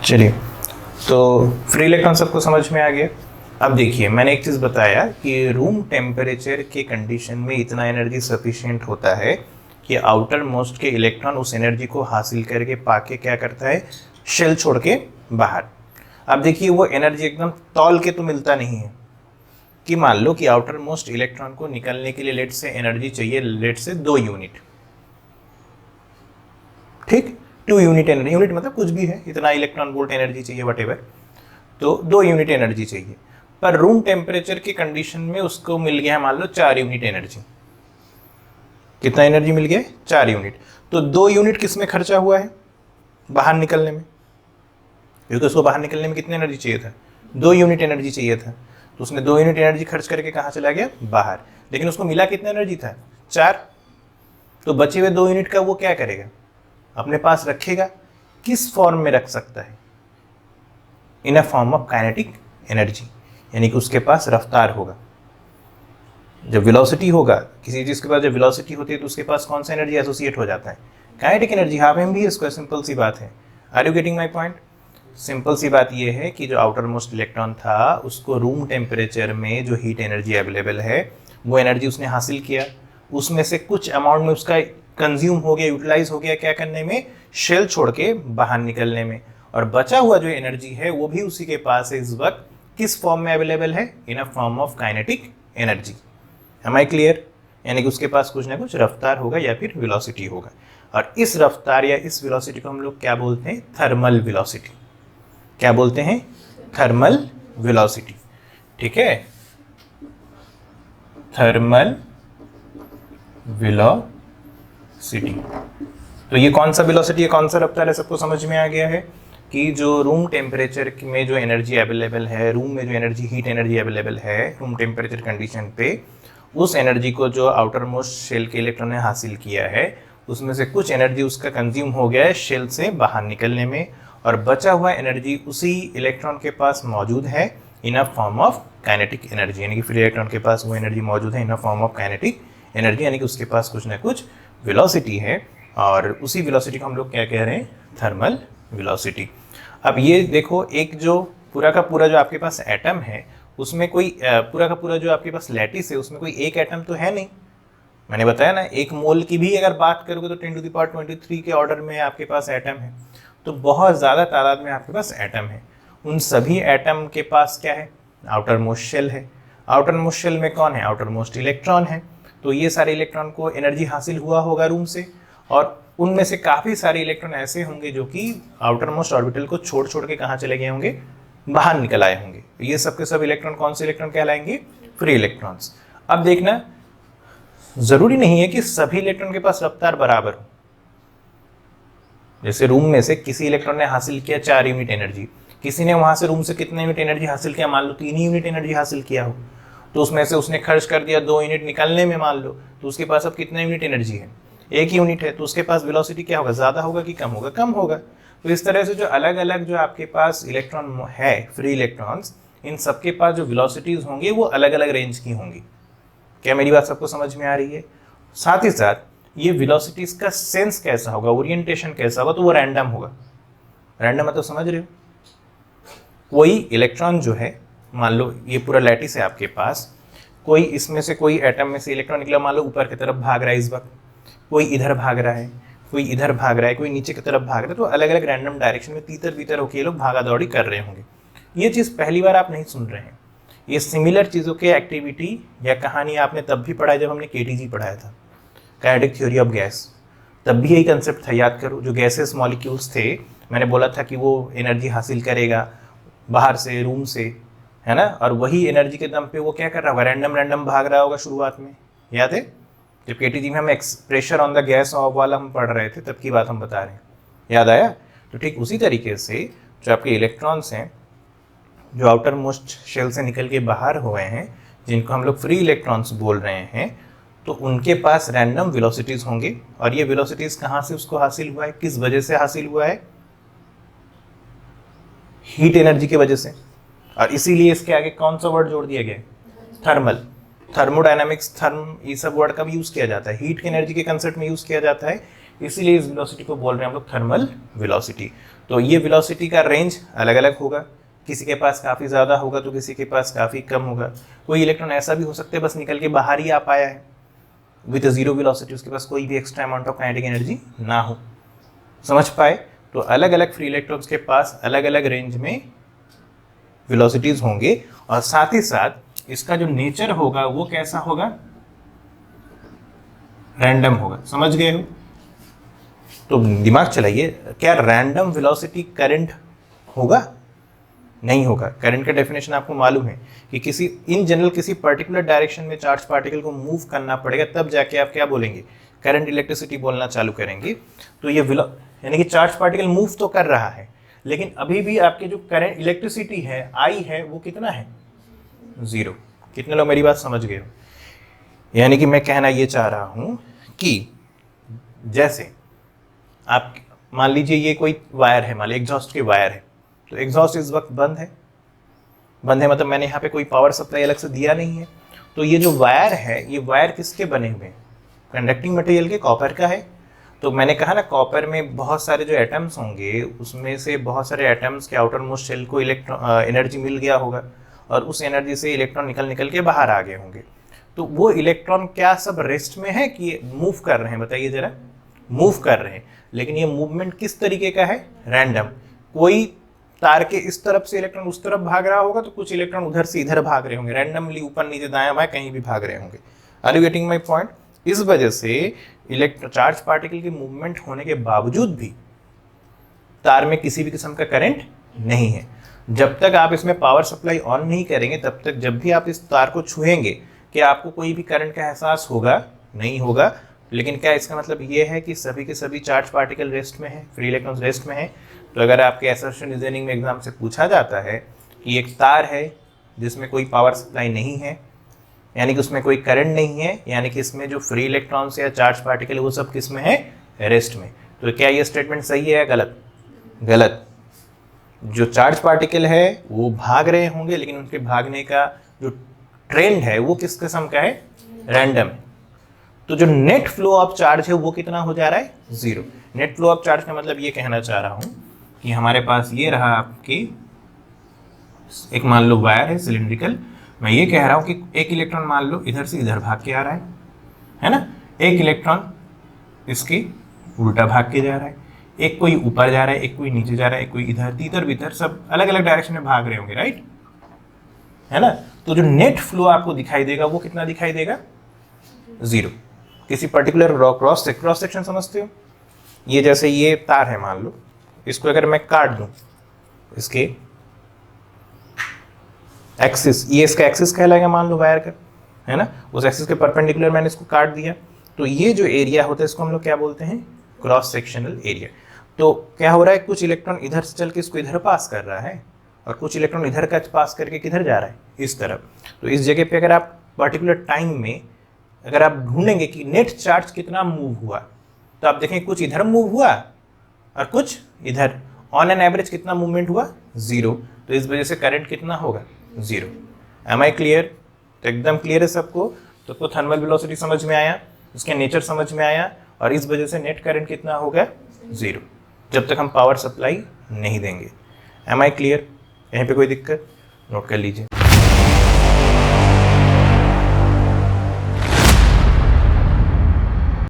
चलिए, तो free electron सबको समझ में आ गया। अब देखिए, मैंने एक चीज़ बताया कि रूम टेम्परेचर के कंडीशन में इतना एनर्जी सफिशिएंट होता है कि आउटर मोस्ट के इलेक्ट्रॉन उस एनर्जी को हासिल करके पाके क्या करता है, शेल छोड़ के बाहर। अब देखिए, वो एनर्जी एकदम तौल के तो मिलता नहीं है कि मान लो कि आउटर मोस्ट इलेक्ट्रॉन को निकलने के लिए लेट से एनर्जी चाहिए, लेट से 2 यूनिट, ठीक, 2 यूनिट एनर्जी, यूनिट मतलब कुछ भी है, इतना इलेक्ट्रॉन वोल्ट एनर्जी चाहिए वटेवर, तो 2 यूनिट एनर्जी चाहिए। पर रूम टेम्परेचर की कंडीशन में उसको मिल गया मान लो 4 यूनिट एनर्जी। कितना एनर्जी मिल गया? 4 यूनिट। तो 2 यूनिट किस में खर्चा हुआ है? बाहर निकलने में, क्योंकि उसको बाहर निकलने में कितनी एनर्जी चाहिए था? 2 यूनिट एनर्जी चाहिए था। तो उसने 2 यूनिट एनर्जी खर्च करके कहाँ चला गया? बाहर। लेकिन उसको मिला कितना एनर्जी था? 4। तो बचे हुए 2 यूनिट का वो क्या करेगा? अपने पास रखेगा। किस फॉर्म में रख सकता है? In a form of kinetic energy, यानी कि उसके पास रफ्तार होगा। जब वेलोसिटी होगा किसी चीज के पास, जब वेलोसिटी होती है तो उसके पास कौन सा एनर्जी एसोसिएट हो जाता है? Kinetic energy. हाफ एम भी इसको, सिंपल सी बात है। Are you getting my point? Simple सी बात ये है कि जो आउटर मोस्ट इलेक्ट्रॉन था उसको रूम टेम्परेचर में जो हीट एनर्जी अवेलेबल है वो एनर्जी उसने हासिल किया, उसमें से कुछ अमाउंट में उसका कंज्यूम हो गया, यूटिलाइज हो गया, क्या करने में? शेल छोड़ के बाहर निकलने में। और बचा हुआ जो एनर्जी है वो भी उसी के पास है इस वक्त। किस फॉर्म में अवेलेबल है? In a form of kinetic energy. Am I clear? यानी कि उसके पास कुछ ना कुछ रफ्तार होगा या फिर वेलोसिटी होगा। और इस रफ्तार या इस वेलोसिटी को हम लोग क्या बोलते हैं? Thermal velocity. क्या बोलते हैं? Thermal velocity. ठीक है, थर्मल वेलोसिटी। तो ये कौन सा वेलोसिटी है, कौन सा रफ्तार है, सबको समझ में आ गया है कि जो रूम टेम्परेचर में जो एनर्जी अवेलेबल है, रूम में जो एनर्जी, हीट एनर्जी अवेलेबल है रूम टेम्परेचर कंडीशन पे, उस एनर्जी को जो आउटर मोस्ट शेल के इलेक्ट्रॉन ने हासिल किया है उसमें से कुछ एनर्जी उसका कंज्यूम हो गया है शेल से बाहर निकलने में, और बचा हुआ एनर्जी उसी इलेक्ट्रॉन के पास मौजूद है in a form of kinetic energy. यानी कि फ्री इलेक्ट्रॉन के पास वो एनर्जी मौजूद है in a form of kinetic energy, यानी कि उसके पास कुछ ना कुछ वेलोसिटी है, और उसी वेलोसिटी को हम लोग क्या कह रहे हैं? Thermal velocity. अब ये देखो, एक जो पूरा का पूरा जो आपके पास एटम है उसमें कोई पूरा का पूरा जो आपके पास लैटिस है उसमें कोई एक एटम तो है नहीं। मैंने बताया ना, एक मोल की भी अगर बात करोगे तो 10⁻23 के ऑर्डर में आपके पास एटम है। तो बहुत ज़्यादा तादाद में आपके पास एटम है। उन सभी एटम के पास क्या है? आउटर मोस्ट शेल है। आउटर मोस्ट शेल में कौन है? आउटर मोस्ट इलेक्ट्रॉन है। तो ये सारे इलेक्ट्रॉन को एनर्जी हासिल हुआ होगा रूम से, और उनमें से काफ़ी सारे इलेक्ट्रॉन ऐसे होंगे जो कि आउटर मोस्ट ऑर्बिटल को छोड़ छोड़ के कहाँ चले गए होंगे? बाहर निकल आए होंगे। तो ये सब के सब इलेक्ट्रॉन कौन से इलेक्ट्रॉन कहलाएंगे? Free electrons. अब देखना, जरूरी नहीं है कि सभी इलेक्ट्रॉन के पास रफ्तार बराबर हो। जैसे रूम में से किसी इलेक्ट्रॉन ने हासिल किया 4 यूनिट एनर्जी, किसी ने वहां से रूम से कितने यूनिट एनर्जी हासिल किया? मान लो 3 यूनिट एनर्जी हासिल किया हो, तो उसमें से उसने खर्च कर दिया 2 यूनिट निकलने में मान लो, तो उसके पास अब कितना यूनिट एनर्जी है? 1 यूनिट है। तो उसके पास वेलोसिटी क्या होगा? ज़्यादा होगा कि कम होगा? कम होगा। तो इस तरह से जो अलग अलग जो आपके पास इलेक्ट्रॉन है, फ्री इलेक्ट्रॉन्स, इन सबके पास जो वेलोसिटीज होंगी वो अलग अलग रेंज की होंगी। क्या मेरी बात सबको समझ में आ रही है? साथ ही साथ ये वेलोसिटीज का सेंस कैसा होगा, ओरिएंटेशन कैसा होगा? तो वो रैंडम होगा। रैंडम मतलब समझ रहे हो? कोई इलेक्ट्रॉन जो है, मान लो ये पूरा लैटिस है आपके पास, कोई इसमें से कोई एटम में से इलेक्ट्रॉन निकला, मान लो ऊपर की तरफ भाग रहा है इस वक्त, कोई इधर भाग रहा है, कोई इधर भाग रहा है, कोई नीचे की तरफ भाग रहा है, तो अलग अलग रैंडम डायरेक्शन में तीतर बीतर होकर ये लोग भागा दौड़ी कर रहे होंगे। ये चीज़ पहली बार आप नहीं सुन रहे हैं। ये सिमिलर चीज़ों के एक्टिविटी या कहानी आपने तब भी पढ़ा जब हमने केटीजी पढ़ाया था, काइनेटिक थ्योरी ऑफ गैस। तब भी यही कंसेप्ट था, याद करो। जो गैसेस मॉलिक्यूल्स थे, मैंने बोला था कि वो एनर्जी हासिल करेगा बाहर से, रूम से, है ना, और वही एनर्जी के दम पे वो क्या कर रहा होगा? रैंडम रैंडम भाग रहा होगा शुरुआत में। याद है जब केटीजी में हम pressure on the gas off वाला हम पढ़ रहे थे, तब की बात हम बता रहे हैं। याद आया? तो ठीक उसी तरीके से जो आपके इलेक्ट्रॉन्स हैं जो आउटर मोस्ट शेल से निकल के बाहर हुए हैं, जिनको हम लोग फ्री इलेक्ट्रॉन्स बोल रहे हैं, तो उनके पास रैंडम वेलोसिटीज होंगे। और ये वेलोसिटीज कहाँ से उसको हासिल हुआ है? किस वजह से हासिल हुआ है? हीट एनर्जी की वजह से। और इसीलिए इसके आगे कौन सा वर्ड जोड़ दिया गया? थर्मल। थर्मोडायनामिक्स, थर्म, ये सब वर्ड का भी यूज किया जाता है। हीट की एनर्जी के कंसेप्ट में यूज किया जाता है इसीलिए इस वेलोसिटी को बोल रहे हैं हम लोग थर्मल वेलोसिटी। तो ये वेलोसिटी का रेंज अलग अलग होगा, किसी के पास काफ़ी ज़्यादा होगा तो किसी के पास काफ़ी कम होगा। कोई इलेक्ट्रॉन ऐसा भी हो सकता है बस निकल के बाहर ही आ पाया है विद जीरो वेलोसिटी, उसके पास कोई भी extra amount of kinetic energy ना हो। समझ पाए? तो अलग अलग फ्री इलेक्ट्रॉन्स के पास अलग अलग रेंज में वेलोसिटीज होंगे, और साथ ही साथ इसका जो नेचर होगा वो कैसा होगा, रैंडम होगा। समझ गए हो? तो दिमाग चलाइए, क्या रैंडम वेलोसिटी करंट होगा? नहीं होगा। करंट का डेफिनेशन आपको मालूम है कि किसी इन जनरल किसी पर्टिकुलर डायरेक्शन में चार्ज पार्टिकल को मूव करना पड़ेगा, तब जाके आप क्या बोलेंगे, करंट इलेक्ट्रिसिटी बोलना चालू करेंगे। तो ये यानी कि चार्ज पार्टिकल मूव तो कर रहा है, लेकिन अभी भी आपके जो करंट इलेक्ट्रिसिटी है आई है वो कितना है, जीरो। कितने लोग मेरी बात समझ गए हो? यानी कि मैं कहना ये चाह रहा हूं कि जैसे आप मान लीजिए ये कोई वायर है, मान लीजिए एग्जॉस्ट की वायर है, तो एग्जॉस्ट इस वक्त बंद है। बंद है मतलब मैंने यहाँ पे कोई पावर सप्लाई अलग से दिया नहीं है। तो ये जो वायर है, ये वायर किसके बने हुए हैं, कंडक्टिंग मटेरियल के, कॉपर का है। तो मैंने कहा ना कॉपर में बहुत सारे जो एटम्स होंगे उसमें से बहुत सारे एटम्स के आउटर मोस्ट शेल को एनर्जी मिल गया होगा, और उस एनर्जी से इलेक्ट्रॉन निकल के बाहर आ गए होंगे। तो वो इलेक्ट्रॉन क्या सब रेस्ट में है कि मूव कर रहे हैं, बताइए जरा। मूव कर रहे हैं, लेकिन ये मूवमेंट किस तरीके का है, रैंडम। कोई तार के इस तरफ से इलेक्ट्रॉन उस तरफ भाग रहा होगा, तो कुछ इलेक्ट्रॉन उधर से इधर भाग रहे होंगे, रैंडमली ऊपर नीचे दायां बाएं कहीं भी भाग रहे होंगे। Are you getting my point? इस वजह से चार्ज पार्टिकल की मूवमेंट होने के बावजूद भी तार में किसी भी किस्म का करंट नहीं है। जब तक आप इसमें पावर सप्लाई ऑन नहीं करेंगे, तब तक जब भी आप इस तार को छुएंगे कि आपको कोई भी करंट का एहसास होगा नहीं होगा। लेकिन क्या इसका मतलब ये है कि सभी के सभी चार्ज पार्टिकल रेस्ट में है, फ्री इलेक्ट्रॉन्स रेस्ट में है? तो अगर आपके असर्शन रीजनिंग में एग्जाम से पूछा जाता है कि एक तार है जिसमें कोई पावर सप्लाई नहीं है, यानी कि उसमें कोई करंट नहीं है, यानी कि इसमें जो फ्री इलेक्ट्रॉन्स या चार्ज पार्टिकल है वो सब किस में है, रेस्ट में। तो क्या ये स्टेटमेंट सही है या गलत? गलत। जो चार्ज पार्टिकल है वो भाग रहे होंगे, लेकिन उनके भागने का जो ट्रेंड है वो किस किस्म का है, रैंडम। तो जो नेट फ्लो ऑफ चार्ज है वो कितना हो जा रहा है, zero. Net flow of charge का मतलब ये कहना चाह रहा हूं कि हमारे पास ये रहा आपकी एक मान लो वायर है सिलिंड्रिकल, मैं ये कह रहा हूं कि एक इलेक्ट्रॉन मान लो इधर से इधर भाग के आ रहा है ना, एक इलेक्ट्रॉन इसके उल्टा भाग के जा रहा है, एक कोई ऊपर जा रहा है, एक कोई नीचे जा रहा है, एक कोई इधर, तीतर भीतर, सब अलग अलग डायरेक्शन में भाग रहे होंगे, राइट, है ना। तो जो नेट फ्लो आपको दिखाई देगा वो कितना दिखाई देगा, जीरो। किसी पर्टिकुलर क्रॉस सेक्शन समझते हो? ये जैसे ये तार है मान लो, इसको अगर मैं काट दूं, इसके एक्सिस, ये इसका एक्सिस कहलाएगा मान लो वायर का, है ना, उस एक्सिस के परपेंडिकुलर मैंने इसको काट दिया, तो ये जो एरिया होता है इसको हम लोग क्या बोलते हैं, क्रॉस सेक्शनल एरिया। तो क्या हो रहा है, कुछ इलेक्ट्रॉन इधर से चल के इसको इधर पास कर रहा है, और कुछ इलेक्ट्रॉन इधर का पास करके किधर जा रहा है, इस तरफ। तो इस जगह पे अगर आप पर्टिकुलर टाइम में अगर आप ढूंढेंगे कि नेट चार्ज कितना मूव हुआ, तो आप देखें कुछ इधर मूव हुआ और कुछ इधर, ऑन एन एवरेज कितना मूवमेंट हुआ, जीरो। तो इस वजह से करंट कितना होगा, जीरो। M I clear? तो एकदम क्लियर है सबको। तो थर्मल वेलोसिटी समझ में आया, उसके नेचर समझ में आया, और इस वजह से नेट करंट कितना होगा, जीरो, जब तक हम पावर सप्लाई नहीं देंगे। Am I clear? यहीं पे कोई दिक्कत, नोट कर लीजिए।